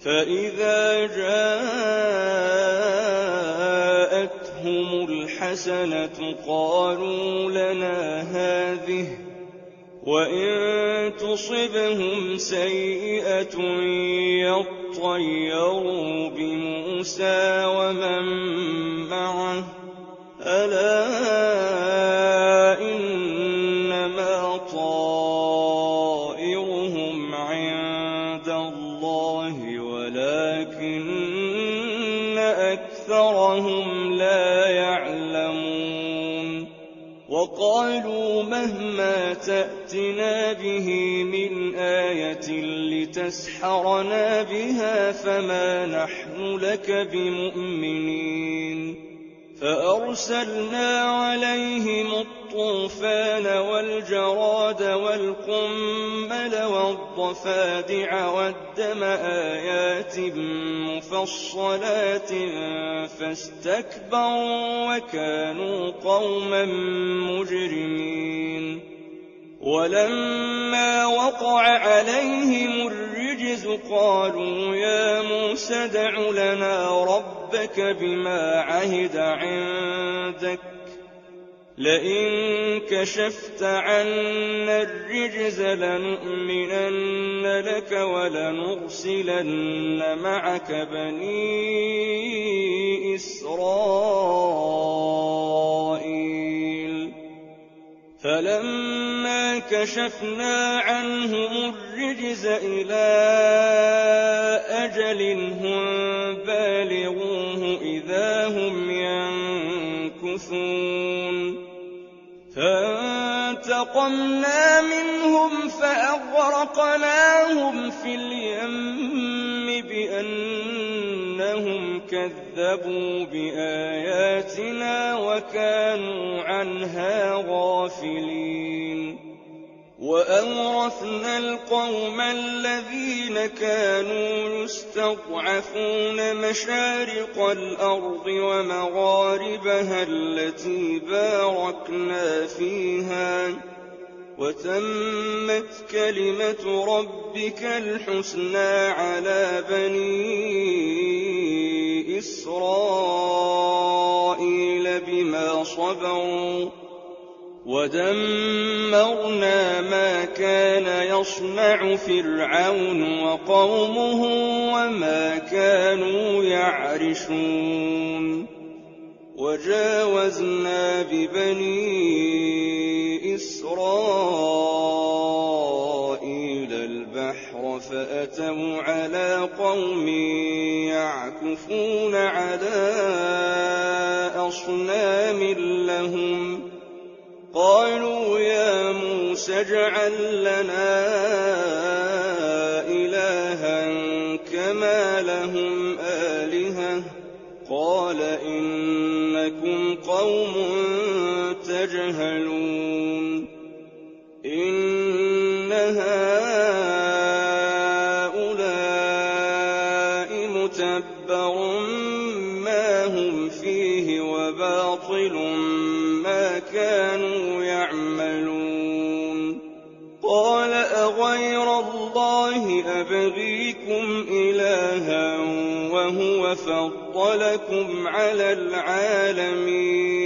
فإذا جاءتهم الحسنة قالوا لنا هذه، وإن تصبهم سيئة يطيروا بموسى ومن معه، ألا إنما طائرهم عند الله ولكن أكثرهم لا يعلمون. وقالوا مهما تأتنا به من آية لتسحرنا بها فما نحن لك بمؤمنين. فأرسلنا عليهم الطوفان والجراد والقمل والضفادع والدم آيات مفصلات فاستكبروا وكانوا قوما مجرمين. ولما وقع عليهم الرجز قالوا يا موسى ادع لنا ربك بما عهد عندك لئن كشفت عنا الرجز لنؤمنن لك ولنرسلن معك بني إسرائيل. فلما كشفنا عنهم الرجز إلى أجل هم بالغوه إذا هم ينكثون. فانتقمنا منهم فأغرقناهم في اليم بأنهم كذبوا بآياتنا وكانوا عنها غافلين. وأورثنا القوم الذين كانوا يستضعفون مشارق الأرض ومغاربها التي باركنا فيها، وتمت كلمة ربك الحسنى على بني إسرائيل بما صبروا، ودمرنا ما كان يصنع فرعون وقومه وما كانوا يعرشون. وجاوزنا ببني إسرائيل البحر فأتوا على قوم يعكفون على أصنام لهم، قالوا يا موسى اجعل لنا إلها كما لهم آلهة، قال إنكم قوم تجهلون. إن هؤلاء متبر ما هم فيه وباطل ما كانوا يعملون. قال أغير الله أبغيكم إلها وهو فضلكم على العالمين.